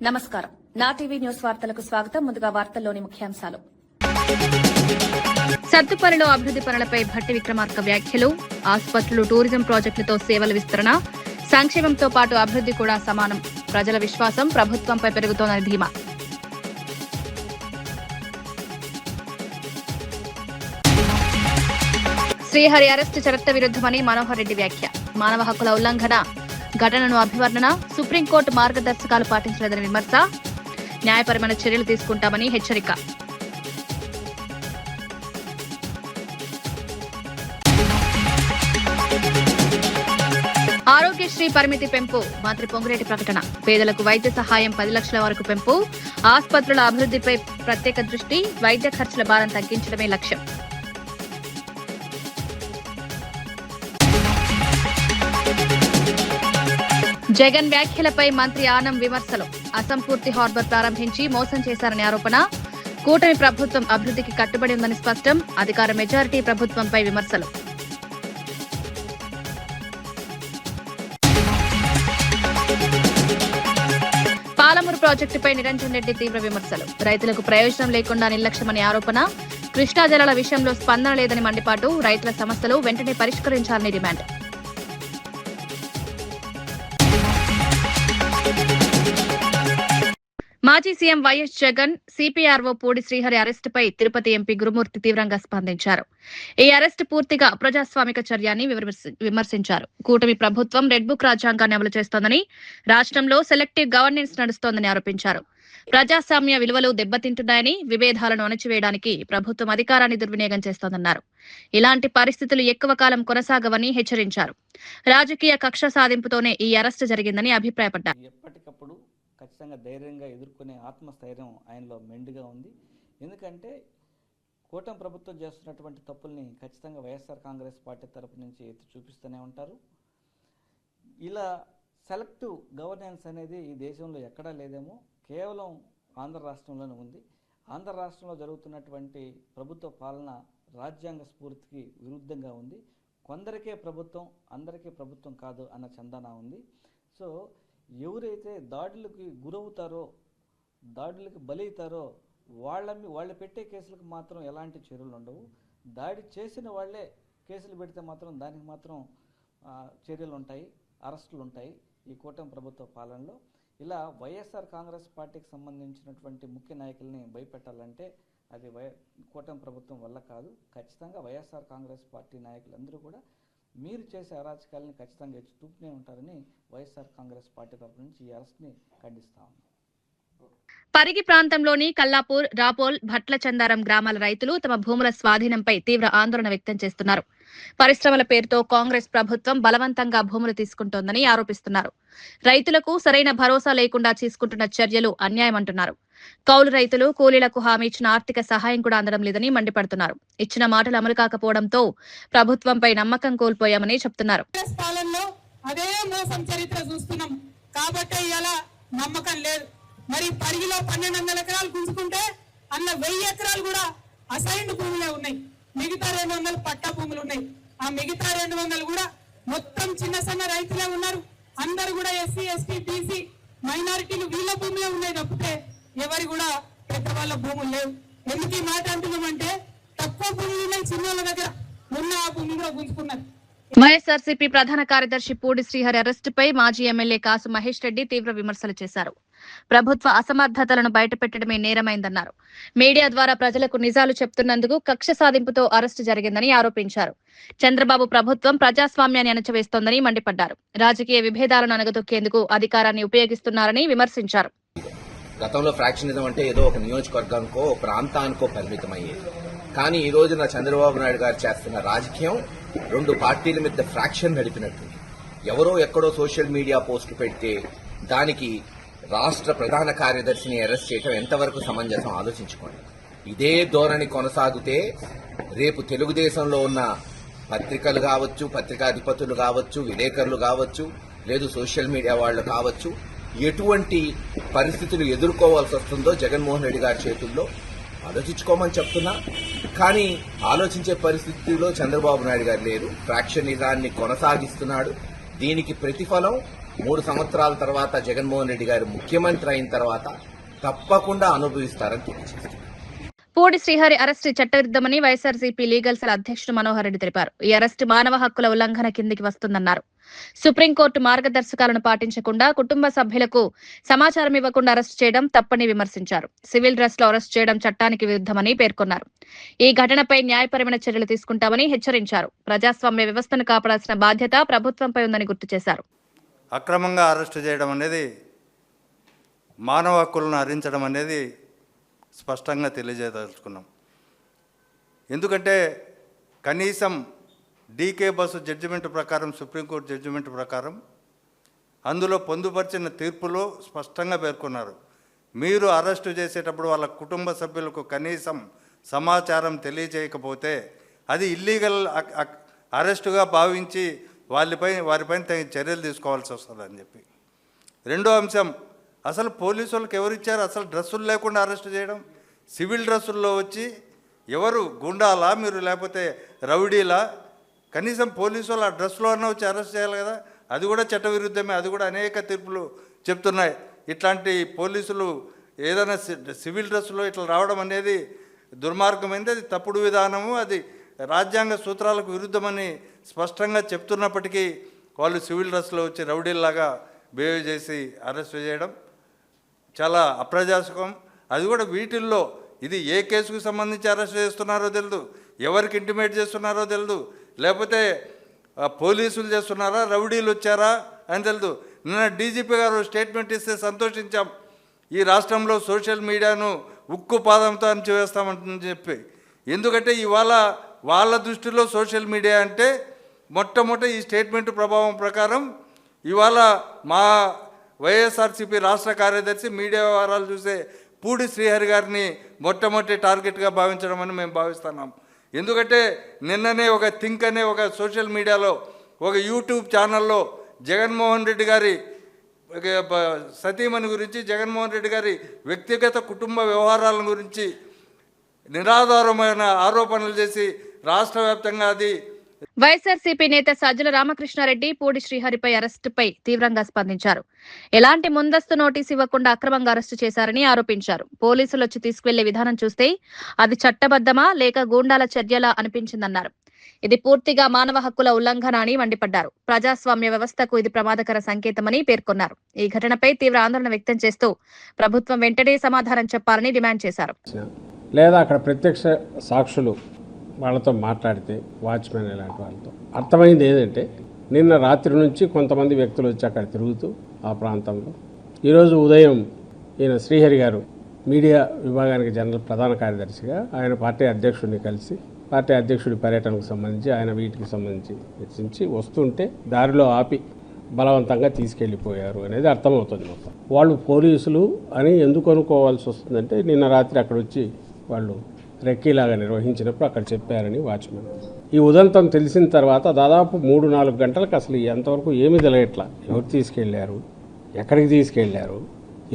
నమస్కారం. నా TV news వార్తలకు స్వాగతం. ముందుగా వార్తల్లోని ముఖ్యాంశాలు. సత్తుపల్లిలో అభివృద్ది పనులపై భట్టి విక్రమార్క వ్యాఖ్యలు, ఆసుపత్రులు, టూరిజం ప్రాజెక్టులతో సేవల విస్తరణ, సంక్షేమంతో పాటు అభివృద్ది కూడా సమానం, ప్రజల విశ్వాసం ప్రభుత్వంపై పెరుగుతోందని ధీమా. శ్రీహరి అరెస్టు చట్ట విరుద్దమని మనోహర్ రెడ్డి వ్యాఖ్య, మానవ హక్కుల ఉల్లంఘన ఘటనను అభివర్ణన, సుప్రీంకోర్టు మార్గదర్శకాలు పాటించలేదని విమర్శ, న్యాయపరమైన చర్యలు తీసుకుంటామని హెచ్చరిక. ఆరోగ్యశ్రీ పరిమితి పెంపు, మంత్రి పొంగులేటి ప్రకటన, పేదలకు వైద్య సహాయం 10 లక్షల వరకు పెంపు, ఆసుపత్రుల అభివృద్దిపై ప్రత్యేక దృష్టి, వైద్య ఖర్చుల భారం తగ్గించడమే లక్ష్యం. జగన్ వ్యాఖ్యలపై మంత్రి ఆనం విమర్శలు, అసంపూర్తి హార్బర్ ప్రారంభించి మోసం చేశారని ఆరోపణ, కూటమి ప్రభుత్వం అభివృద్దికి కట్టుబడి ఉందని స్పష్టం, అధికార మెజారిటీ ప్రభుత్వంపై విమర్శలు. పాలమూరు ప్రాజెక్టుపై నిరంజన్ రెడ్డి తీవ్ర విమర్శలు, రైతులకు ప్రయోజనం లేకుండా నిర్లక్ష్యమని ఆరోపణ, కృష్ణా జలాల విషయంలో స్పందన లేదని మండిపాటు, రైతుల సమస్యలు వెంటనే పరిష్కరించాలని డిమాండ్. మాజీ సీఎం వైఎస్ జగన్ సిపిఆర్ఓ పూడి శ్రీహరి అరెస్టుపై తిరుపతి ఎంపీ గురుమూర్తి తీవ్రంగా స్పందించారు. ఈ అరెస్టు పూర్తిగా అప్రజాస్వామిక చర్యని విమర్శించారు. కూటమి ప్రభుత్వం రెడ్ బుక్ రాజ్యాంగాన్ని అమలు చేస్తోందని, రాష్ట్రంలో సెలెక్టివ్ గవర్నెన్స్ నడుస్తోందని ఆరోపించారు. ప్రజాస్వామ్య విలువలు దెబ్బతింటున్నాయని, విభేదాలను అణచివేయడానికి ప్రభుత్వం అధికారాన్ని దుర్వినియోగం చేస్తోందన్నారు. ఇలాంటి పరిస్థితులు ఎక్కువ కాలం కొనసాగవని హెచ్చరించారు. రాజకీయ కక్ష సాధింపుతోనే ఈ అరెస్టు జరిగిందని అభిప్రాయపడ్డారు. ఖచ్చితంగా ధైర్యంగా ఎదుర్కొనే ఆత్మస్థైర్యం ఆయనలో మెండుగా ఉంది. ఎందుకంటే కూటమి ప్రభుత్వం చేస్తున్నటువంటి తప్పుల్ని ఖచ్చితంగా వైఎస్ఆర్ కాంగ్రెస్ పార్టీ తరపు నుంచి ఎత్తి చూపిస్తూనే ఉంటారు. ఇలా సెలెక్టివ్ గవర్నెన్స్ అనేది ఈ దేశంలో ఎక్కడా లేదేమో, కేవలం ఆంధ్ర రాష్ట్రంలోనే ఉంది. ఆంధ్ర రాష్ట్రంలో జరుగుతున్నటువంటి ప్రభుత్వ పాలన రాజ్యాంగ స్ఫూర్తికి విరుద్ధంగా ఉంది. కొందరికే ప్రభుత్వం, అందరికీ ప్రభుత్వం కాదు అన్న చందన ఉంది. సో ఎవరైతే దాడులకి గురవుతారో, దాడులకి బలవుతారో వాళ్ళు పెట్టే కేసులకు మాత్రం ఎలాంటి చర్యలు ఉండవు. దాడి చేసిన వాళ్ళే కేసులు పెడితే మాత్రం దానికి మాత్రం చర్యలు ఉంటాయి, అరెస్టులు ఉంటాయి. ఈ కూటమి ప్రభుత్వ పాలనలో ఇలా వైఎస్ఆర్ కాంగ్రెస్ పార్టీకి సంబంధించినటువంటి ముఖ్య నాయకుల్ని భయపెట్టాలంటే అది కూటమి ప్రభుత్వం వల్ల కాదు. ఖచ్చితంగా వైఎస్ఆర్ కాంగ్రెస్ పార్టీ నాయకులందరూ కూడా మీరు చేసే అరాచకాలని ఖచ్చితంగా ఎత్తి చూపుతూనే ఉంటారని వైఎస్ఆర్ కాంగ్రెస్ పార్టీ తరఫు నుంచి ఈ అరెస్ట్ని ఖండిస్తా ఉన్నాం. పరిగి ప్రాంతంలోని కల్లాపూర్, రాపోల్, భట్ల చందారం గ్రామాల రైతులు తమ భూముల స్వాధీనంపై తీవ్ర ఆందోళన వ్యక్తం చేస్తున్నారు. పరిశ్రమల పేరుతో కాంగ్రెస్ ప్రభుత్వం బలవంతంగా భూములు తీసుకుంటోందని ఆరోపిస్తున్నారు. రైతులకు సరైన భరోసా లేకుండా తీసుకుంటున్న చర్యలు అన్యాయమంటున్నారు. కౌలు రైతులు, కూలీలకు హామీ ఇచ్చిన ఆర్థిక సహాయం కూడా అందడం లేదని మండిపడుతున్నారు. ఇచ్చిన మాటలు అమలు కాకపోవడంతో ప్రభుత్వంపై నమ్మకం కోల్పోయామని చెప్తున్నారు. అదే మోసం చరిత్ర చూస్తున్నాం కాబట్టి ఇలా నమ్మకం లేదు. మరి పరిగిలో 1200 ఎకరాలు గుంజుకుంటే అన్న 1000 ఎకరాలు కూడా అసైన్డ్ భూములే ఉన్నాయి. మిగతా 200 పట్టా భూములు ఉన్నాయి. ఆ మిగతా 200 కూడా మొత్తం చిన్న సన్న రైతులే ఉన్నారు. అందరు కూడా ఎస్సీ, ఎస్టీ, బీసీ, మైనారిటీలు వీళ్ళ భూములే ఉన్నాయి తప్పితే ఎవరి కూడా పెద్దవాళ్ళ భూములు లేవు. ఎందుకు ఈ మాట అంటున్నామంటే తక్కువ భూములు ఉన్నాయి చిన్నోళ్ళ దగ్గర, ఉన్న ఆ భూములు కూడా గుంజుకున్నారు. వైఎస్ఆర్సీపీ ప్రధాన కార్యదర్శి పూడి శ్రీహరి అరెస్టుపై మాజీ ఎమ్మెల్యే కాసు మహేష్ రెడ్డి తీవ్ర విమర్శలు చేశారు. ప్రభుత్వ అసమర్థతలను బయటపెట్టడమే నేరమైందన్నారు. మీడియా ద్వారా ప్రజలకు నిజాలు చెప్తున్నందుకు కక్ష సాధింపుతో అరెస్టు జరిగిందని ఆరోపించారు. చంద్రబాబు ప్రభుత్వం ప్రజాస్వామ్యాన్ని అణచివేస్తోందని మండిపడ్డారు. రాజకీయ విభేదాలను అణగదొక్కేందుకు అధికారాన్ని ఉపయోగిస్తున్నారని విమర్శించారు. గతంలో ఫ్రాక్షనిజం అంటే ఏదో ఒక నియోజకవర్గానికో ప్రాంతానికో పరిమితమయ్యేది. కానీ ఈ రోజున చంద్రబాబు నాయుడు గారు చేస్తున్న రాజకీయం 2 పార్టీల మీద ఫ్రాక్షన్ నడిపినట్టుంది. ఎవరో ఎక్కడో సోషల్ మీడియా పోస్టు పెడితే దానికి రాష్ట్ర ప్రధాన కార్యదర్శిని అరెస్ట్ చేయడం ఎంతవరకు సమంజసం ఆలోచించుకోండి. ఇదే ధోరణి కొనసాగితే రేపు తెలుగుదేశంలో ఉన్న పత్రికలు కావచ్చు, పత్రికాధిపతులు కావచ్చు, విలేకరులు కావచ్చు, లేదు సోషల్ మీడియా వాళ్ళు కావచ్చు, ఎటువంటి పరిస్థితులు ఎదుర్కోవాల్సి వస్తుందో జగన్మోహన్ రెడ్డి గారి చేతుల్లో ఆలోచించుకోమని చెప్తున్నా. కానీ ఆలోచించే పరిస్థితిలో చంద్రబాబు నాయుడు గారు లేరు. ఫ్రాక్షనిజాన్ని కొనసాగిస్తున్నాడు. దీనికి ప్రతిఫలం 3 సంవత్సరాల తర్వాత జగన్మోహన్ రెడ్డి గారు ముఖ్యమంత్రి అయిన తర్వాత తప్పకుండా అనుభవిస్తారని తెలియజేస్తారు. పూడి శ్రీహరి అరెస్టు చట్టవిరుద్ధమని వైఎస్ఆర్సీపీ లీగల్ సెల్ అధ్యక్షుడు మనోహర్ రెడ్డి తెలిపారు. ఈ అరెస్టు మానవ హక్కుల ఉల్లంఘన కిందికి వస్తుందన్నారు. సుప్రీంకోర్టు మార్గదర్శకాలను పాటించకుండా కుటుంబ సభ్యులకు సమాచారం ఇవ్వకుండా అరెస్టు చేయడం తప్పని విమర్శించారు. సివిల్ డ్రెస్ లో అరెస్టు చేయడం చట్టానికి విరుద్ధమని పేర్కొన్నారు. ఈ ఘటనపై న్యాయపరమైన చర్యలు తీసుకుంటామని హెచ్చరించారు. ప్రజాస్వామ్య వ్యవస్థను కాపాడాల్సిన బాధ్యత ప్రభుత్వంపై ఉందని గుర్తు చేశారు. అక్రమంగా అరెస్టు చేయడం అనేది, మానవ హక్కులను హరించడం అనేది స్పష్టంగా తెలియజేయదలుచుకున్నాం. ఎందుకంటే కనీసం డీకే బస్సు జడ్జిమెంట్ ప్రకారం, సుప్రీంకోర్టు జడ్జిమెంట్ ప్రకారం అందులో పొందుపరిచిన తీర్పులో స్పష్టంగా పేర్కొన్నారు, మీరు అరెస్టు చేసేటప్పుడు వాళ్ళ కుటుంబ సభ్యులకు కనీసం సమాచారం తెలియజేయకపోతే అది ఇల్లీగల్ అరెస్టుగా భావించి వారిపైన తగిన చర్యలు తీసుకోవాల్సి వస్తుందని చెప్పి. రెండో అంశం, అసలు పోలీసు వాళ్ళకి ఎవరు ఇచ్చారు అసలు డ్రెస్సులు లేకుండా అరెస్ట్ చేయడం? సివిల్ డ్రెస్సుల్లో వచ్చి ఎవరు గుండాలా మీరు, లేకపోతే రౌడీలా? కనీసం పోలీసు వాళ్ళు ఆ డ్రెస్సులో అన్న వచ్చి అరెస్ట్ చేయాలి కదా. అది కూడా చట్టవిరుద్ధమే. అది కూడా అనేక తీర్పులు చెప్తున్నాయి. ఇట్లాంటి పోలీసులు ఏదైనా సివిల్ డ్రెస్సులో ఇట్లా రావడం అనేది దుర్మార్గమైంది, అది తప్పుడు విధానము, అది రాజ్యాంగ సూత్రాలకు విరుద్ధమని స్పష్టంగా చెప్తున్నప్పటికీ వాళ్ళు సివిల్ డ్రెస్లో వచ్చి రౌడీల్లాగా బిహేవ్ చేసి అరెస్ట్ చేయడం చాలా అప్రజాస్వామ్యం. అది కూడా వీటిల్లో ఇది ఏ కేసుకు సంబంధించి అరెస్ట్ చేస్తున్నారో తెలియదు, ఎవరికి ఇంటిమేట్ చేస్తున్నారో తెలియదు, లేకపోతే పోలీసులు చేస్తున్నారా, రౌడీలు వచ్చారా అని తెలియదు. నిన్న డీజీపీ గారు స్టేట్మెంట్ ఇస్తే సంతోషించాం. ఈ రాష్ట్రంలో సోషల్ మీడియాను ఉక్కు పాదంతో అణచివేస్తామని చెప్పి. ఎందుకంటే ఇవాళ వాళ్ళ దృష్టిలో సోషల్ మీడియా అంటే మొట్టమొదటి ఈ స్టేట్మెంట్ ప్రభావం ప్రకారం ఇవాళ మా వైఎస్ఆర్సీపీ రాష్ట్ర కార్యదర్శి మీడియా వ్యవహారాలు చూసే పూడి శ్రీహరి గారిని మొట్టమొదటి టార్గెట్గా భావించడం అని మేము భావిస్తున్నాం. ఎందుకంటే నిన్ననే ఒక థింక్ అనే ఒక సోషల్ మీడియాలో ఒక యూట్యూబ్ ఛానల్లో జగన్మోహన్ రెడ్డి గారి సతీమణి గురించి, జగన్మోహన్ రెడ్డి గారి వ్యక్తిగత కుటుంబ వ్యవహారాల గురించి నిరాధారమైన ఆరోపణలు చేసి రాష్ట్ర వ్యాప్తంగా అది. వైఎస్ఆర్సీపీ నేత సజ్జల రామకృష్ణారెడ్డి పూడి శ్రీహరిపై అరెస్టుపై తీవ్రంగా స్పందించారు. ఎలాంటి ముందస్తు నోటీసు ఇవ్వకుండా అక్రమంగా అరెస్టు చేశారని ఆరోపించారు. పోలీసులు వచ్చి తీసుకువెళ్లే విధానం చూస్తే అది చట్టబద్దమా లేక గూండాల చర్యలా అనిపించిందన్నారు. ఇది పూర్తిగా మానవ హక్కుల ఉల్లంఘన అని మండిపడ్డారు. ప్రజాస్వామ్య వ్యవస్థకు ఇది ప్రమాదకర సంకేతమని పేర్కొన్నారు. ఈ ఘటనపై తీవ్ర ఆందోళన వ్యక్తం చేస్తూ ప్రభుత్వం వెంటనే సమాధానం చెప్పాలని డిమాండ్ చేశారు. లేదా అక్కడ ప్రత్యక్ష సాక్షులు వాళ్ళతో మాట్లాడితే, వాచ్మెన్ ఇలాంటి వాళ్ళతో అర్థమైంది ఏంటంటే నిన్న రాత్రి నుంచి కొంతమంది వ్యక్తులు వచ్చి అక్కడ తిరుగుతూ ఆ ప్రాంతంలో, ఈరోజు ఉదయం ఈయన శ్రీహరి గారు మీడియా విభాగానికి జనరల్ ప్రధాన కార్యదర్శిగా ఆయన పార్టీ అధ్యక్షుడిని కలిసి పార్టీ అధ్యక్షుడి పర్యటనకు సంబంధించి ఆయన వీటికి సంబంధించి చర్చించి వస్తుంటే దారిలో ఆపి బలవంతంగా తీసుకెళ్ళిపోయారు అనేది అర్థమవుతుంది. మొత్తం వాళ్ళు పోలీసులు అని ఎందుకు అనుకోవాల్సి వస్తుందంటే నిన్న రాత్రి అక్కడ వచ్చి వాళ్ళు రెక్కీలాగా నిర్వహించినప్పుడు అక్కడ చెప్పారని వాచ్మెన్. ఈ ఉదంతం తెలిసిన తర్వాత దాదాపు 3-4 గంటలకు అసలు ఎంతవరకు ఏమీ తెలియట్లా. ఎవరు తీసుకెళ్లారు, ఎక్కడికి తీసుకెళ్లారు,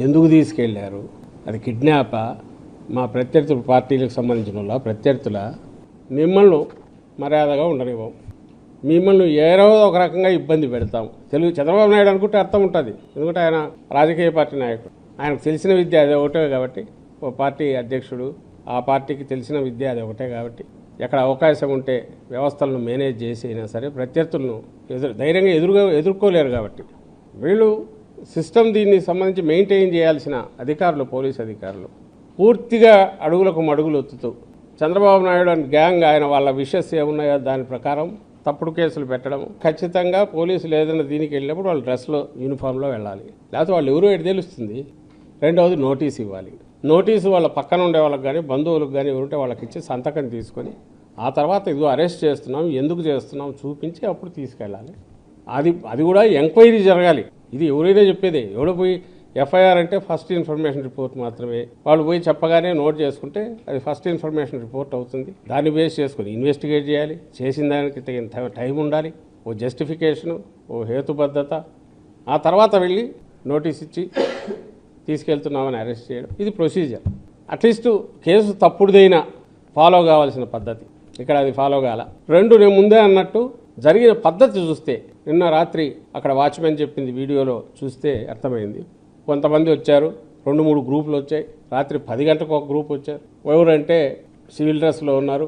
ఎందుకు తీసుకెళ్లారు, అది కిడ్నాపా, మా ప్రత్యర్థుల పార్టీలకు సంబంధించిన వాళ్ళ ప్రత్యర్థుల, మిమ్మల్ని మర్యాదగా ఉండనివ్వం, మిమ్మల్ని ఏదో ఒక రకంగా ఇబ్బంది పెడతాం. చంద్రబాబు నాయుడు అనుకుంటే అర్థం ఉంటుంది, ఎందుకంటే ఆయన రాజకీయ పార్టీ నాయకుడు, ఆయనకు తెలిసిన విద్య అదే ఒకటే కాబట్టి, ఓ పార్టీ అధ్యక్షుడు, ఆ పార్టీకి తెలిసిన విద్య అది ఒకటే కాబట్టి ఎక్కడ అవకాశం ఉంటే వ్యవస్థలను మేనేజ్ చేసి అయినా సరే ప్రత్యర్థులను ధైర్యంగా ఎదుర్కోలేరు. కాబట్టి వీళ్ళు సిస్టమ్ దీన్ని సంబంధించి మెయింటైన్ చేయాల్సిన అధికారులు, పోలీస్ అధికారులు పూర్తిగా అడుగులకు మడుగులు ఒత్తుతూ చంద్రబాబు నాయుడు అండ్ గ్యాంగ్ ఆయన వాళ్ళ విషెస్ ఏమున్నాయో దాని ప్రకారం తప్పుడు కేసులు పెట్టడం. ఖచ్చితంగా పోలీసులు ఏదైనా దీనికి వెళ్ళినప్పుడు వాళ్ళు డ్రెస్లో, యూనిఫామ్లో వెళ్ళాలి, లేకపోతే వాళ్ళు ఎవరో ఎటు తెలుస్తుంది. రెండవది నోటీస్ ఇవ్వాలి. నోటీసు వాళ్ళ పక్కన ఉండే వాళ్ళకి కానీ బంధువులకు కానీ ఎవరుంటే వాళ్ళకి ఇచ్చి సంతకం తీసుకొని ఆ తర్వాత ఇదిగో అరెస్ట్ చేస్తున్నాం, ఎందుకు చేస్తున్నాం చూపించి అప్పుడు తీసుకెళ్ళాలి. అది కూడా ఎంక్వైరీ జరగాలి. ఇది ఎవరైనా చెప్పేదే. ఎవడో పోయి ఎఫ్ఐఆర్ అంటే ఫస్ట్ ఇన్ఫర్మేషన్ రిపోర్ట్ మాత్రమే. వాళ్ళు పోయి చెప్పగానే నోట్ చేసుకుంటే అది ఫస్ట్ ఇన్ఫర్మేషన్ రిపోర్ట్ అవుతుంది. దాన్ని బేస్ చేసుకుని ఇన్వెస్టిగేట్ చేయాలి. చేసిన దానికి తగిన టైం ఉండాలి, ఓ జస్టిఫికేషను, ఓ హేతుబద్ధత. ఆ తర్వాత వెళ్ళి నోటీస్ ఇచ్చి తీసుకెళ్తున్నామని అరెస్ట్ చేయడం, ఇది ప్రొసీజర్. అట్లీస్ట్ కేసు తప్పుడుదైనా ఫాలో కావాల్సిన పద్ధతి. ఇక్కడ అది ఫాలో కాల. రెండు, నేను ముందే అన్నట్టు జరిగిన పద్ధతి చూస్తే నిన్న రాత్రి అక్కడ వాచ్మెన్ చెప్పింది వీడియోలో చూస్తే అర్థమైంది. కొంతమంది వచ్చారు, 2-3 గ్రూపులు వచ్చాయి. రాత్రి 10 గంటలకు ఒక గ్రూప్ వచ్చారు. ఎవరంటే సివిల్ డ్రెస్లో ఉన్నారు,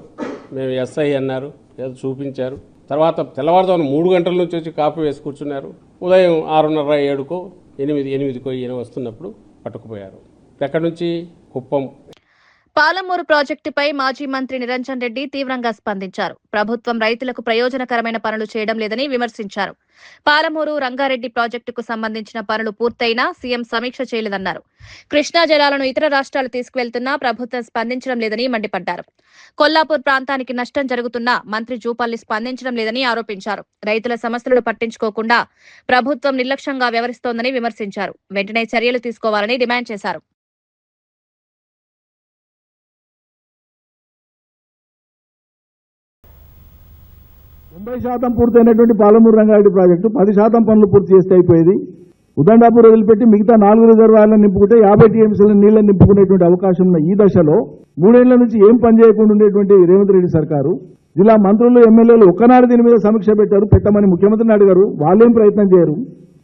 మేము ఎస్ఐ అన్నారు, ఏదో చూపించారు. తర్వాత తెల్లవారుజామున 3 గంటల నుంచి వచ్చి కాపీ వేసి కూర్చున్నారు. ఉదయం 6:30, 7కో 8కో ఈయన వస్తున్నప్పుడు పట్టుకుపోయారు. ఎక్కడి నుంచి? కుప్పం. పాలమూరు ప్రాజెక్టుపై మాజీ మంత్రి నిరంజన్ రెడ్డి తీవ్రంగా స్పందించారు. ప్రభుత్వం రైతులకు ప్రయోజనకరమైన పనులు చేయడం లేదని విమర్శించారు. పాలమూరు రంగారెడ్డి ప్రాజెక్టుకు సంబంధించిన పనులు పూర్తయినా సీఎం సమీక్ష చేయలేదన్నారు. కృష్ణా జలాలను ఇతర రాష్ట్రాలు తీసుకువెళ్తున్నా ప్రభుత్వం స్పందించడం లేదని మండిపడ్డారు. కొల్లాపూర్ ప్రాంతానికి నష్టం జరుగుతున్నా మంత్రి జూపల్లి స్పందించడం లేదని ఆరోపించారు. రైతుల సమస్యలను పట్టించుకోకుండా ప్రభుత్వం నిర్లక్ష్యంగా వ్యవహరిస్తోందని విమర్శించారు. వెంటనే చర్యలు తీసుకోవాలని డిమాండ్ చేశారు. 90% పూర్తయినటువంటి పాలమూరు రంగారెడ్డి ప్రాజెక్టు 10% పనులు పూర్తి చేస్తే అయిపోయేది. ఉదండాపూర్ వదిలిపెట్టి మిగతా 4 రిజర్వాయర్లను నింపుకుంటే 50 టీఎంసీల నీళ్లను నింపుకునేటువంటి అవకాశం ఉన్న ఈ దశలో 3 ఏళ్ల నుంచి ఏం పని చేయకుండా ఉండేటువంటి రేవంత్ రెడ్డి సర్కారు, జిల్లా మంత్రులు, ఎమ్మెల్యేలు ఒక్కనాడు దీని మీద సమీక్ష పెట్టారు. పెట్టమని ముఖ్యమంత్రిని అడిగారు, వాళ్ళేం ప్రయత్నం చేయరు.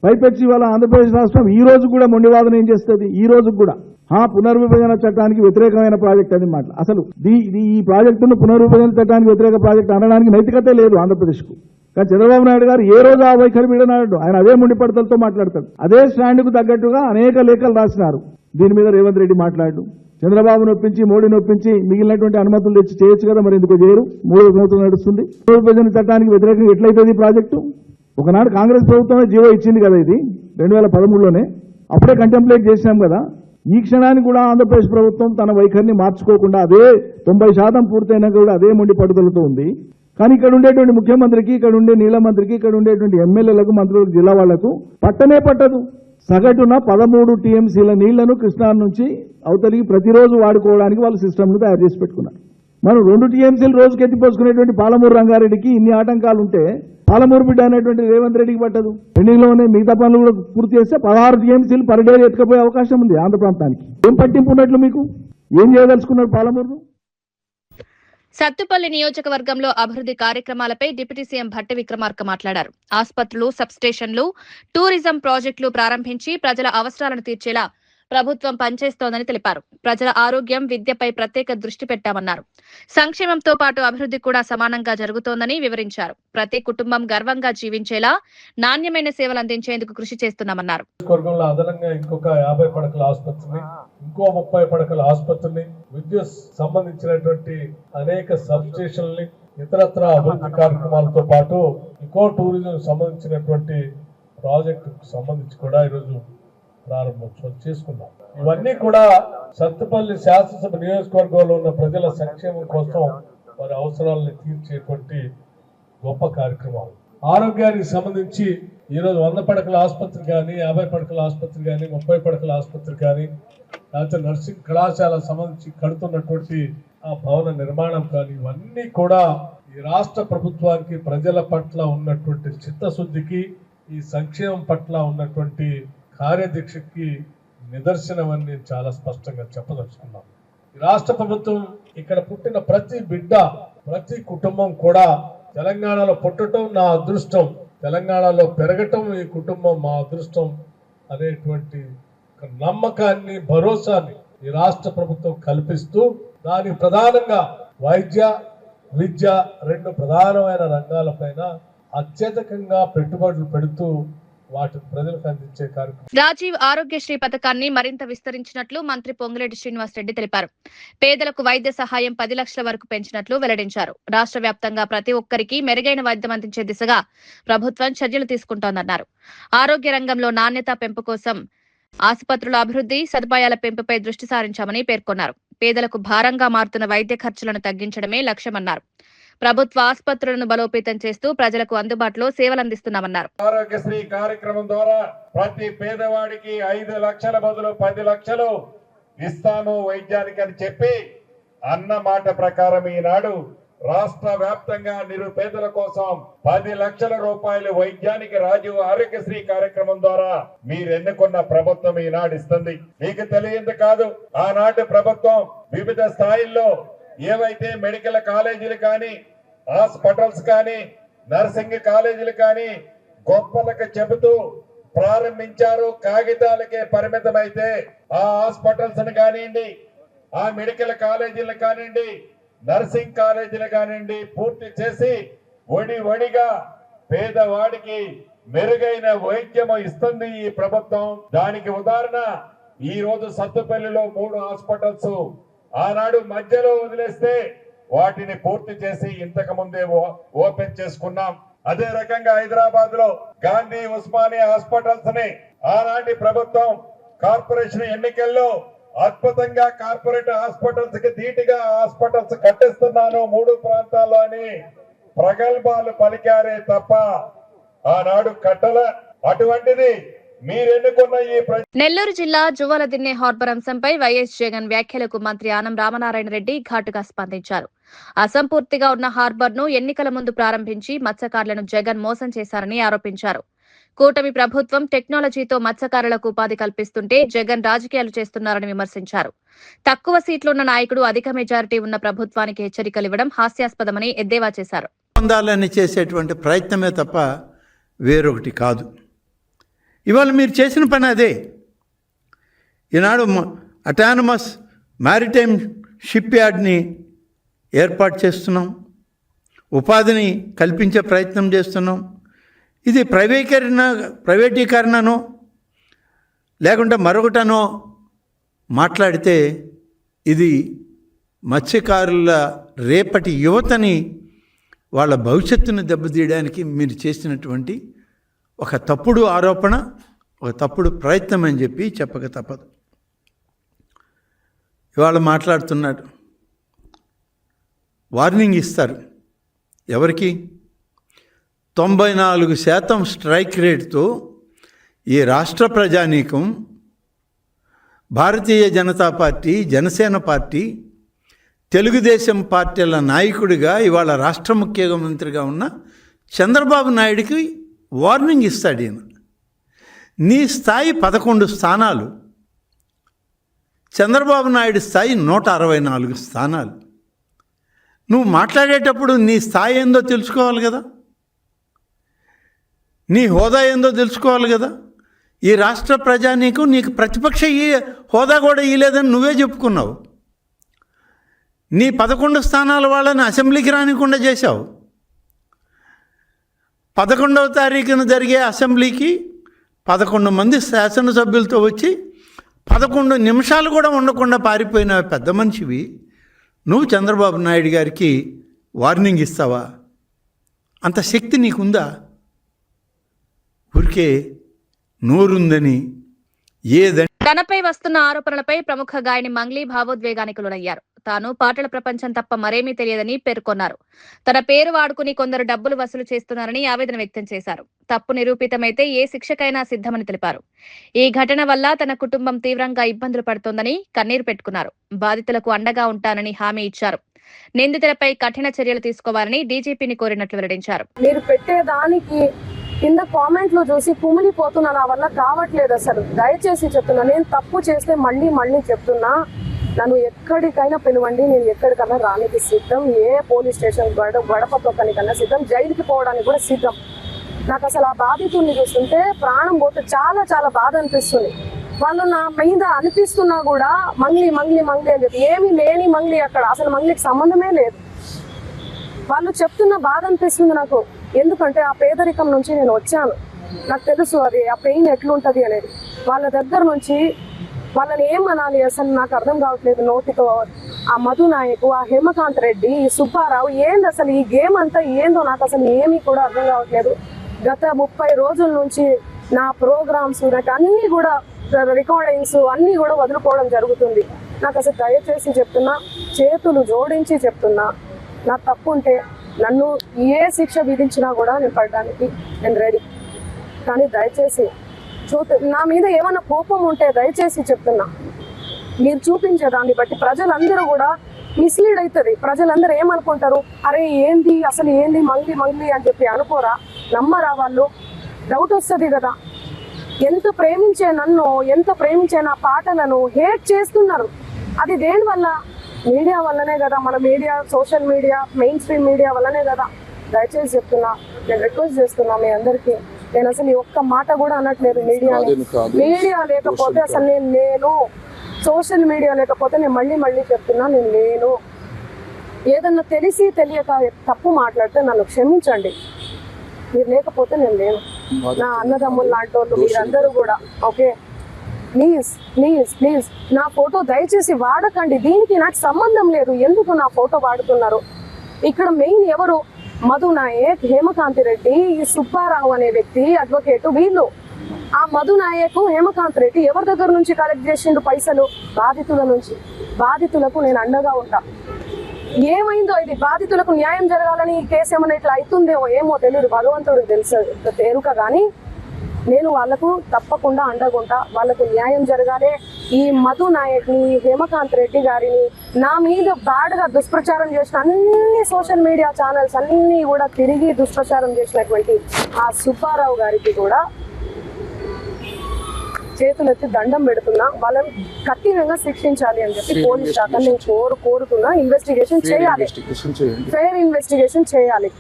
పైపెచ్చి వాళ్ళ ఆంధ్రప్రదేశ్ రాష్ట్రం ఈ రోజు కూడా మొండివాదన ఏం చేస్తుంది? ఈ రోజు కూడా పునర్విభజన చట్టానికి వ్యతిరేకమైన ప్రాజెక్ట్ అని మాట. అసలు ఈ ప్రాజెక్టును పునర్విభజన చట్టానికి వ్యతిరేక ప్రాజెక్ట్ అనడానికి నైతికత లేదు ఆంధ్రప్రదేశ్కు. కానీ చంద్రబాబు నాయుడు గారు ఏ రోజు ఆ వైఖరి వీడనాడు. ఆయన అదే మొండిపడతలతో మాట్లాడతాడు. అదే స్టాండ్కు తగ్గట్టుగా అనేక లేఖలు రాసినారు. దీని మీద రేవంత్ రెడ్డి మాట్లాడు. చంద్రబాబు నొప్పించి, మోడీ నొప్పించి మిగిలినటువంటి అనుమతులు తెచ్చి చేయొచ్చు కదా, మరి ఎందుకు చేయరు? 3 సంవత్సరాలు నడుస్తుంది. పునర్విభజన చట్టానికి వ్యతిరేకంగా ఎట్లయితుంది ఈ ప్రాజెక్టు? ఒకనాడు కాంగ్రెస్ ప్రభుత్వమే జీవో ఇచ్చింది కదా, ఇది 2013లోనే. అప్పుడే కంటెంప్లేట్ చేసినాం కదా. ఈ క్షణానికి కూడా ఆంధ్రప్రదేశ్ ప్రభుత్వం తన వైఖరిని మార్చుకోకుండా అదే 90% పూర్తయినా కూడా అదే మొండి పట్టుదలతో ఉంది. కానీ ఇక్కడ ఉండేటువంటి ముఖ్యమంత్రికి, ఇక్కడ ఉండే నీళ్ల మంత్రికి, ఇక్కడ ఉండేటువంటి ఎమ్మెల్యేలకు, మంత్రులకు, జిల్లా వాళ్లకు పట్టనే పట్టదు. సగటున 13 టీఎంసీల నీళ్లను కృష్ణా నుంచి అవతలికి ప్రతిరోజు వాడుకోవడానికి వాళ్ళు సిస్టమ్ను తయారు చేసి పెట్టుకున్నారు. మనం 2 టీఎంసీలు రోజుకి ఎత్తిపోసుకునేటువంటి పాలమూరు రంగారెడ్డికి ఇన్ని ఆటంకాలు ఉంటే పాలమూరు బిడ్డ అనేటువంటి రేవంత్ రెడ్డికి పట్టదు. పెండింగ్లోనే మిగతా పనులు కూడా పూర్తి చేస్తే 16 టీఎంసీలు పర్ డే ఎత్తుకపోయే అవకాశం ఉంది ఆంధ్ర ప్రాంతానికి. ఏం పట్టింపు ఉన్నట్లు మీకు? ఏం చేయదలుచుకున్నారు పాలమూరును? సత్తుపల్లి నియోజకవర్గంలో అభివృద్ధి కార్యక్రమాలపై డిప్యూటీ సీఎం భట్టి విక్రమార్క మాట్లాడారు. ఆసుపత్రులు, సబ్స్టేషన్లు, టూరిజం ప్రాజెక్టులు ప్రారంభించి ప్రజల అవసరాలను తీర్చేలా ప్రభుత్వం పనిచేస్తోందని తెలిపారు. ప్రజల ఆరోగ్యం, విద్యపై ప్రత్యేక దృష్టి పెట్టామన్నారు. సంక్షేమంతో పాటు అభివృద్ధి కూడా సమానంగా జరుగుతోందని వివరించారు. ప్రతి కుటుంబం గర్వంగా జీవించేలా నాణ్యమైన సేవలు అందించేందుకు కృషి చేస్తున్నామన్నారు. అదనంగా ఇంకొక 50 పడకల ఆసుపత్రిని, ఇంకో 30 పడకల ఆసుపత్రిని, విద్యుత్ సంబంధించినటువంటి అనేక సబ్ స్టేషన్లని, ఇతరత్ర అభివృద్ధి కార్యక్రమాలతో పాటు ఇంకో టూరిజం సంబంధించినటువంటి ప్రాజెక్టుకు సంబంధించి కూడా ఈరోజు ప్రారంభోత్సవం చేసుకున్నాం. ఇవన్నీ కూడా సత్తుపల్లి శాసనసభ నియోజకవర్గంలో ఉన్న ప్రజల సంక్షేమం కోసం వారి అవసరాలను తీర్చేటువంటి గొప్ప కార్యక్రమాలు. ఆరోగ్యానికి సంబంధించి ఈరోజు 100 పడకల ఆసుపత్రి కానీ, 50 పడకల ఆసుపత్రి కానీ, 30 పడకల ఆసుపత్రి కానీ, లేకపోతే నర్సింగ్ కళాశాల సంబంధించి కడుతున్నటువంటి ఆ భవన నిర్మాణం కానీ, ఇవన్నీ కూడా ఈ రాష్ట్ర ప్రభుత్వానికి ప్రజల పట్ల ఉన్నటువంటి చిత్తశుద్ధికి, ఈ సంక్షేమం పట్ల ఉన్నటువంటి కార్యదీక్షకి నిదర్శనం అని నేను చాలా స్పష్టంగా చెప్పదలుచుకున్నాను. ఈ రాష్ట్ర ప్రభుత్వం ఇక్కడ పుట్టిన ప్రతి బిడ్డ, ప్రతి కుటుంబం కూడా తెలంగాణలో పుట్టడం నా అదృష్టం, తెలంగాణలో పెరగటం ఈ కుటుంబం మా అదృష్టం అనేటువంటి నమ్మకాన్ని, భరోసాని ఈ రాష్ట్ర ప్రభుత్వం కల్పిస్తూ దానికి ప్రధానంగా వైద్య, విద్య 2 ప్రధానమైన రంగాలపైన అత్యధికంగా పెట్టుబడులు పెడుతూ వాటిని ప్రజలకు అందించే కార్యక్రమం. రాజీవ్ ఆరోగ్యశ్రీ పథకాన్ని మరింత విస్తరించినట్లు మంత్రి పొంగులేటి శ్రీనివాసరెడ్డి తెలిపారు. పేదలకు వైద్య సహాయం 10 లక్షల వరకు పెంచినట్లు వెల్లడించారు. రాష్ట్ర వ్యాప్తంగా ప్రతి ఒక్కరికి మెరుగైన వైద్యం అందించే దిశగా ప్రభుత్వం చర్యలు తీసుకుంటోందన్నారు. ఆరోగ్య రంగంలో నాణ్యత పెంపు కోసం ఆసుపత్రుల అభివృద్ధి, సదుపాయాల పెంపుపై దృష్టి సారించామని పేర్కొన్నారు. పేదలకు భారంగా మారుతున్న వైద్య ఖర్చులను తగ్గించడమే లక్ష్యమన్నారు. ప్రభుత్వ ఆసుపత్రులను బలోపేతం చేస్తూ ప్రజలకు అందుబాటులో సేవలందిస్తున్నామన్నారు. ఆరోగ్యశ్రీ కార్యక్రమం ద్వారా ప్రతి పేదవాడికి 5 లక్షల బదులు 10 లక్షలు ఇస్తాను వైద్యానికి అని చెప్పి అన్న మాట ప్రకారం ఈనాడు రాష్ట్ర వ్యాప్తంగా నిరుపేదల కోసం 10 లక్షల రూపాయలు వైద్యానికి రాజీవ్ ఆరోగ్యశ్రీ కార్యక్రమం ద్వారా మీరు ఎన్నుకున్న ప్రభుత్వం ఈనాడు ఇస్తుంది. మీకు తెలియంది కాదు, ఆనాటి ప్రభుత్వం వివిధ స్థాయిల్లో ఏవైతే మెడికల్ కాలేజీలు కానీ, హాస్పిటల్స్ కానీ, నర్సింగ్ కాలేజీలు కానీ గొప్పలకు చెబుతూ ప్రారంభించారు. కాగితాలకే పరిమితమైతే ఆ హాస్పిటల్స్ కానివ్వండి, ఆ మెడికల్ కాలేజీలు కానివ్వండి, నర్సింగ్ కాలేజీలు కానివ్వండి పూర్తి చేసి వడిగా పేదవాడికి మెరుగైన వైద్యం ఇస్తుంది ఈ ప్రభుత్వం. దానికి ఉదాహరణ ఈ రోజు సత్తుపల్లిలో 3 హాస్పిటల్స్ ఆనాడు మధ్యలో వదిలేస్తే వాటిని పూర్తి చేసి ఇంతకు ముందే ఓపెన్ చేసుకున్నాం. అదే రకంగా హైదరాబాద్ లో గాంధీ ఉస్మానియా హాస్పిటల్స్ ని ఆనాటి ప్రభుత్వం కార్పొరేషన్ ఎన్నికల్లో అద్భుతంగా కార్పొరేట్ హాస్పిటల్స్ కి ధీటుగా హాస్పిటల్స్ కట్టిస్తున్నాను 3 ప్రాంతాల్లో అని ప్రగల్భాలు పలికారే తప్ప ఆనాడు కట్టల. అటువంటిది మీరెన్నుకున్న ఈ నెల్లూరు జిల్లా జువ్వలదిన్నె హార్బర్ అంశంపై వైఎస్ జగన్ వ్యాఖ్యలకు మంత్రి ఆనం రామనారాయణ రెడ్డి ఘాటుగా స్పందించారు. అసంపూర్తిగా ఉన్న హార్బర్ ను ఎన్నికల ముందు ప్రారంభించి మత్స్యకారులను జగన్ మోసం చేశారని ఆరోపించారు. కూటమి ప్రభుత్వం టెక్నాలజీతో మత్స్యకారులకు ఉపాధి కల్పిస్తుంటే జగన్ రాజకీయాలు చేస్తున్నారని విమర్శించారు. తక్కువ సీట్లున్న నాయకుడు అధిక మెజారిటీ ఉన్న ప్రభుత్వానికి హెచ్చరికలు ఇవ్వడం హాస్యాస్పదమని ఎద్దేవా చేశారు. పొందాలని చేసేటువంటి ప్రయత్నమే తప్ప వేరొకటి కాదు. ఇవాళ మీరు చేసిన పని అదే. ఈనాడు అటానమస్ మ్యారిటైమ్ షిప్ యార్డ్ని ఏర్పాటు చేస్తున్నాం, ఉపాధిని కల్పించే ప్రయత్నం చేస్తున్నాం. ఇది ప్రైవేటీకరణనో లేకుంటే మరొకటనో మాట్లాడితే ఇది మత్స్యకారుల రేపటి యువతని వాళ్ళ భవిష్యత్తును దెబ్బతీయడానికి మీరు చేసినటువంటి ఒక తప్పుడు ఆరోపణ, ఒక తప్పుడు ప్రయత్నం అని చెప్పి చెప్పక తప్పదు. ఇవాళ మాట్లాడుతున్నాడు, వార్నింగ్ ఇస్తారు. ఎవరికి? 94% స్ట్రైక్ రేట్తో ఈ రాష్ట్ర ప్రజానీకం భారతీయ జనతా పార్టీ, జనసేన పార్టీ, తెలుగుదేశం పార్టీల నాయకుడిగా ఇవాళ రాష్ట్ర ముఖ్యమంత్రిగా ఉన్న చంద్రబాబు నాయుడికి వార్నింగ్ ఇస్తాడు. ఈయన నీ స్థాయి 11 స్థానాలు, చంద్రబాబు నాయుడు స్థాయి 164 స్థానాలు. నువ్వు మాట్లాడేటప్పుడు నీ స్థాయి ఏందో తెలుసుకోవాలి కదా, నీ హోదా ఏందో తెలుసుకోవాలి కదా. ఈ రాష్ట్ర ప్రజానీకం నీకు ప్రతిపక్ష హోదా కూడా ఇవ్వలేదని నువ్వే చెప్పుకున్నావు. నీ 11 స్థానాల వాళ్ళని అసెంబ్లీకి రానికుండా చేశావు. 11వ తారీఖున జరిగే అసెంబ్లీకి 11 మంది శాసనసభ్యులతో వచ్చి 11 నిమిషాలు కూడా ఉండకుండా పారిపోయిన పెద్ద మనిషివి నువ్వు చంద్రబాబు నాయుడు గారికి వార్నింగ్ ఇస్తావా? అంత శక్తి నీకుందా? ఊరికే నోరుందని ఏదని. తనపై వస్తున్న ఆరోపణలపై ప్రముఖ గాయని మంగ్లీ భావోద్వేగానికి లోనయ్యారు. తాను పాటల ప్రపంచం తప్ప మరేమీ తెలియదని పేర్కొన్నారు. తన పేరు వాడుకుని కొందరు డబ్బులు వసూలు చేస్తున్నారని ఆవేదన వ్యక్తం చేశారు. తప్పు నిరూపితమైతే ఏ శిక్షకైనా సిద్ధమని తెలిపారు. ఈ ఘటన వల్ల తన కుటుంబం తీవ్రంగా ఇబ్బందులు పడుతోందని కన్నీరు పెట్టుకున్నారు. బాధితులకు అండగా ఉంటానని హామీ ఇచ్చారు. నిందితులపై కఠిన చర్యలు తీసుకోవాలని డీజీపీని కోరినట్లు వెల్లడించారు. మీరు పెట్టేదానికి కింద కామెంట్లు చూసి కుమిలిపోతున్నా, నా వల్ల కావట్లేదు. అసలు దయచేసి చెప్తున్నా, నేను తప్పు చేస్తే మళ్ళీ చెప్తున్నా, నన్ను ఎక్కడికైనా పిలవండి, నేను ఎక్కడికన్నా రానికి సిద్ధం. ఏ పోలీస్ స్టేషన్ గడప తొక్కనికన్నా సిద్ధం, జైలుకి పోవడానికి కూడా సిద్ధం. నాకు అసలు ఆ బాధితుల్ని చూస్తుంటే ప్రాణం పోతే చాలా బాధ అనిపిస్తుంది. వాళ్ళు నా మీద అనిపిస్తున్నా కూడా మంగ్లీ అని చెప్పి, ఏమీ లేని మంగ్లీ అక్కడ, అసలు మంగ్లీకి సంబంధమే లేదు. వాళ్ళు చెప్తున్న బాధ అనిపిస్తుంది నాకు. ఎందుకంటే ఆ పేదరికం నుంచి నేను వచ్చాను, నాకు తెలుసు అది ఆ పెయిన్ ఎట్లుంటది అనేది. వాళ్ళ దగ్గర నుంచి వాళ్ళని ఏమనాలి అసలు నాకు అర్థం కావట్లేదు నోటితో. ఆ మధు నాయకు, ఆ హేమకాంత్ రెడ్డి, ఈ సుబ్బారావు, ఏంది అసలు ఈ గేమ్ అంతా ఏందో నాకు అసలు ఏమీ కూడా అర్థం కావట్లేదు. గత 30 రోజుల నుంచి నా ప్రోగ్రామ్స్, నాకు అన్ని కూడా రికార్డింగ్స్ అన్ని కూడా వదులుకోవడం జరుగుతుంది. నాకు అసలు దయచేసి చెప్తున్నా, చేతులు జోడించి చెప్తున్నా, నా తప్పు ఉంటే నన్ను ఏ శిక్ష విధించినా కూడా నేను పడడానికి నేను రెడీ. కానీ దయచేసి నా మీద ఏమైనా కోపం ఉంటే దయచేసి చెప్తున్నా, మీరు చూపించే దాన్ని బట్టి ప్రజలందరూ కూడా మిస్లీడ్ అవుతుంది. ప్రజలందరూ ఏమనుకుంటారు, అరే ఏంది అసలు ఏంది మంగ్లీ అని చెప్పి అనుకోరా, నమ్మరా వాళ్ళు? డౌట్ వస్తుంది కదా. ఎంత ప్రేమించే నన్ను, ఎంత ప్రేమించే నా పాటలను హేట్ చేస్తున్నారు. అది దేనివల్ల? మీడియా వల్లనే కదా. మన media, social media, main stream media వల్లనే కదా. దయచేసి చెప్తున్నా, నేను రిక్వెస్ట్ చేస్తున్నా మీ అందరికీ. నేను అసలు ఈ ఒక్క మాట కూడా అనట్లేదు. మీడియా లేకపోతే అసలు నేను సోషల్ మీడియా లేకపోతే నేను మళ్ళీ చెప్తున్నా, నేను లేను. ఏదన్నా తెలిసి తెలియక తప్పు మాట్లాడితే నన్ను క్షమించండి. మీరు లేకపోతే నేను లేను. నా అన్నదమ్ములు లాంటి వాళ్ళు మీరందరూ కూడా ఓకే. ప్లీజ్ నా ఫోటో దయచేసి వాడకండి. దీనికి నాకు సంబంధం లేదు. ఎందుకు నా ఫోటో వాడుతున్నారు? ఇక్కడ మెయిన్ ఎవరు? మధు నాయక్, హేమకాంతి రెడ్డి, ఈ సుబ్బారావు అనే వ్యక్తి, అడ్వకేట్, వీళ్ళు. ఆ మధు నాయక్, హేమకాంత్ రెడ్డి ఎవరి దగ్గర నుంచి కలెక్ట్ చేసిండు పైసలు? బాధితుల నుంచి. బాధితులకు నేను అండగా ఉంటా. ఏమైందో ఇది బాధితులకు న్యాయం జరగాలని ఈ కేసు ఏమైనా ఇట్లా అవుతుందేమో ఏమో తెలియదు, భగవంతుడికి తెలుసు తేరుక. కానీ నేను వాళ్ళకు తప్పకుండా అండగుంటా. వాళ్ళకు న్యాయం జరగాలి. ఈ మధు నాయక్ని, హేమకాంత్ రెడ్డి గారిని, నా మీద బ్యాడ్గా దుష్ప్రచారం చేసిన అన్ని సోషల్ మీడియా ఛానల్స్ అన్నీ కూడా తిరిగి దుష్ప్రచారం చేసినటువంటి ఆ సుబ్బారావు గారికి కూడా చేతులెత్తి దండం పెడుతున్నా. వాళ్ళని కఠినంగా శిక్షించాలి అని చెప్పి పోలీస్ శాఖ నేను కోరుతున్నా. ఇన్వెస్టిగేషన్ చేయాలి, ఫెయిర్ ఇన్వెస్టిగేషన్ చేయాలి.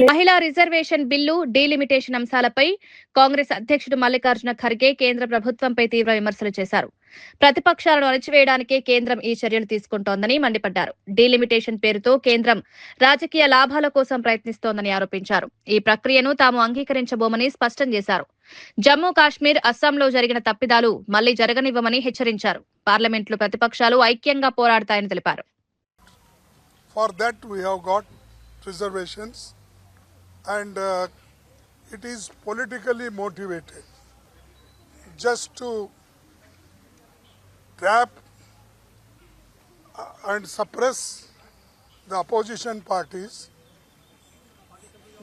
మహిళా రిజర్వేషన్ బిల్లు, డీలిమిటేషన్ అంశాలపై కాంగ్రెస్ అధ్యక్షుడు మల్లికార్జున ఖర్గే కేంద్ర ప్రభుత్వంపై తీవ్ర విమర్శలు చేశారు. ప్రతిపక్షాలను అణచివేయడానికే కేంద్రం ఈ చర్యలు తీసుకుంటోందని మండిపడ్డారు. డీలిమిటేషన్ పేరుతో కేంద్రం రాజకీయ లాభాల కోసం ప్రయత్నిస్తోందని ఆరోపించారు. ఈ ప్రక్రియను తాము అంగీకరించబోమని స్పష్టం చేశారు. జమ్మూ కాశ్మీర్, అస్సాంలో జరిగిన తప్పిదాలు మళ్లీ జరగనివ్వమని హెచ్చరించారు. పార్లమెంట్లో ప్రతిపక్షాలు ఐక్యంగా పోరాడతాయని తెలిపారు. And it is politically motivated just to trap and suppress the opposition parties.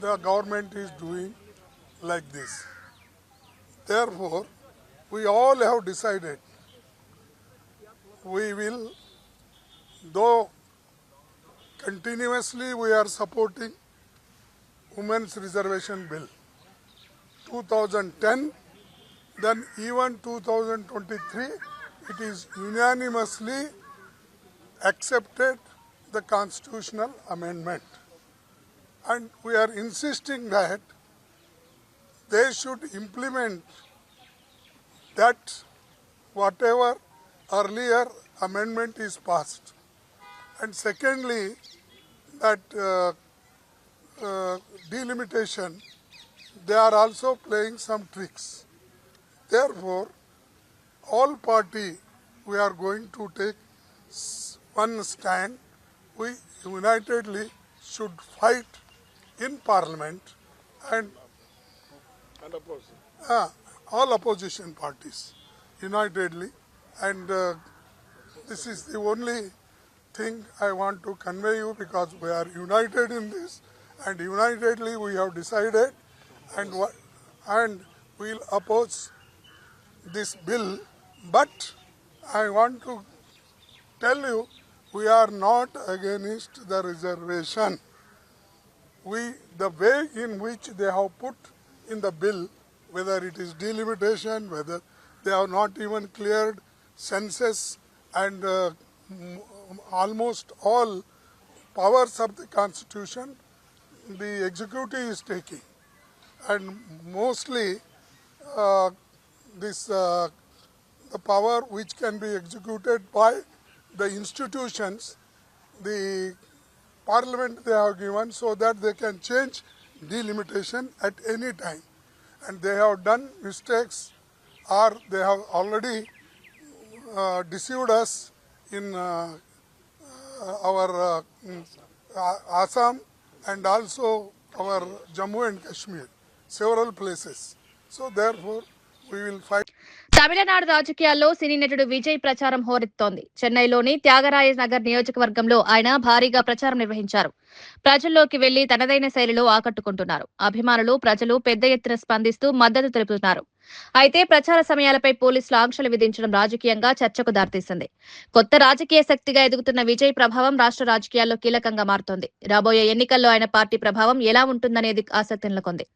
The government is doing like this. Therefore, we all have decided we will, though continuously we are supporting Women's Reservation Bill 2010, then even 2023, it is unanimously accepted the constitutional amendment. And we are insisting that they should implement that whatever earlier amendment is passed. And secondly, that delimitation, they are also playing some tricks. Therefore, all party we are going to take one stand. We unitedly should fight in Parliament and all opposition parties unitedly, and this is the only thing I want to convey you, because we are united in this. And unitedly we have decided and we'll oppose this bill. But I want to tell you, we are not against the reservation. The way in which they have put in the bill, whether it is delimitation, whether they have not even cleared census and almost all powers of the Constitution, the executive is taking, and mostly the power which can be executed by the institutions, the Parliament they have given, so that they can change delimitation at any time. And they have done mistakes, or they have already deceived us in our Assam and also our Jammu and Kashmir, several places. So therefore, we will fight. Tamil Nadu రాజకీయాల్లో సినీ నటుడు విజయ్ ప్రచారం హోరెత్తోంది. చెన్నైలోని త్యాగరాయ నగర్ నియోజకవర్గంలో ఆయన భారీగా ప్రచారం నిర్వహించారు. ప్రజల్లోకి వెళ్లి తనదైన శైలిలో ఆకట్టుకుంటున్నారు. అభిమానులు, ప్రజలు పెద్ద ఎత్తున స్పందిస్తూ మద్దతు తెలుపుతున్నారు. అయితే ప్రచార సమయాలపై పోలీసులు ఆంక్షలు విధించడం రాజకీయంగా చర్చకు దారితీసింది. కొత్త రాజకీయ శక్తిగా ఎదుగుతున్న విజయ్ ప్రభావం రాష్ట్ర రాజకీయాల్లో కీలకంగా మారుతోంది. రాబోయే ఎన్నికల్లో ఆయన పార్టీ ప్రభావం ఎలా ఉంటుందనేది ఆసక్తి నెలకొంది.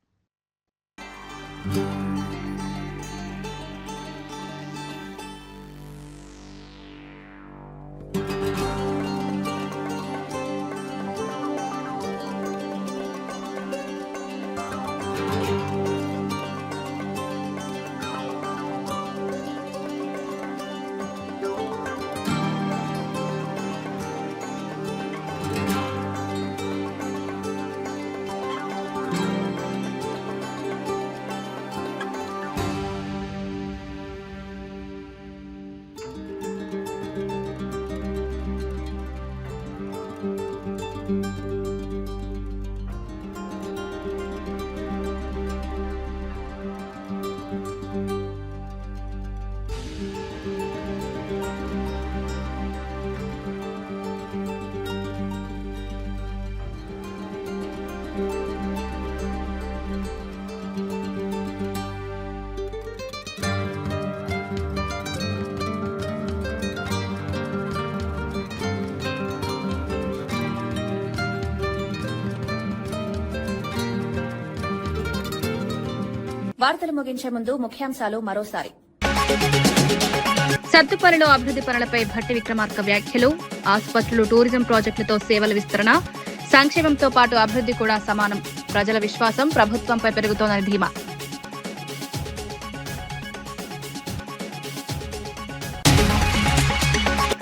వార్తలు ముగించే ముందు ముఖ్యాంశాలు మరోసారి. సత్తుపల్లిలో అభివృద్ది పనులపై భట్టి విక్రమార్క వ్యాఖ్యలు. ఆసుపత్రులు, టూరిజం ప్రాజెక్టులతో సేవల విస్తరణ, సంక్షేమంతో పాటు అభివృద్ది కూడా సమానం. ప్రజల విశ్వాసం ప్రభుత్వంపై పెరుగుతోందని ధీమా.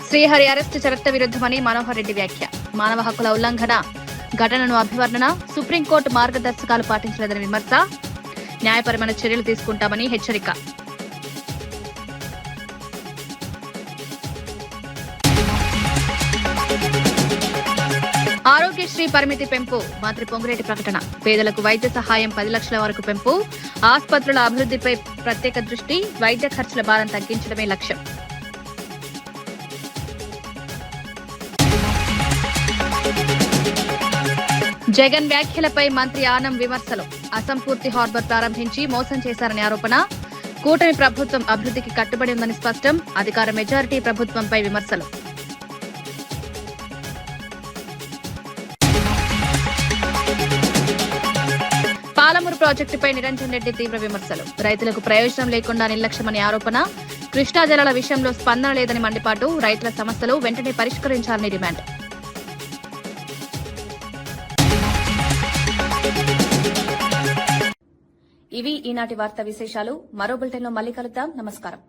శ్రీహరి అరెస్టు చట్ట విరుద్దమని మనోహర్ రెడ్డి వ్యాఖ్య. మానవ హక్కుల ఉల్లంఘన ఘటనను అభివర్ణన. సుప్రీంకోర్టు మార్గదర్శకాలు పాటించలేదని విమర్శ. న్యాయపరమైన చర్యలు తీసుకుంటామని హెచ్చరిక. ఆరోగ్యశ్రీ పరిమితి పెంపు. మంత్రి పొంగులేటి ప్రకటన. పేదలకు వైద్య సహాయం 10 లక్షల వరకు పెంపు. ఆసుపత్రుల అభివృద్దిపై ప్రత్యేక దృష్టి. వైద్య ఖర్చుల భారం తగ్గించడమే లక్ష్యం. జగన్ వ్యాఖ్యలపై మంత్రి ఆనం విమర్శలు. అసంపూర్తి హార్బర్ ప్రారంభించి మోసం చేశారని ఆరోపణ. కూటమి ప్రభుత్వం అభివృద్ధికి కట్టుబడి ఉందని స్పష్టం. అధికార మెజారిటీ ప్రభుత్వంపై విమర్శలు. పాలమూరు ప్రాజెక్టుపై నిరంజన్ రెడ్డి తీవ్ర విమర్శలు. రైతులకు ప్రయోజనం లేకుండా నిర్లక్ష్యమని ఆరోపణ. కృష్ణా జలాల విషయంలో స్పందన లేదని మండిపాటు. రైతుల సమస్యలు వెంటనే పరిష్కరించాలని డిమాండ్. ఇవి ఈనాటి వార్తా విశేషాలు. మరో బులెటిన్లో మళ్ళీ కలుద్దాం. నమస్కారం.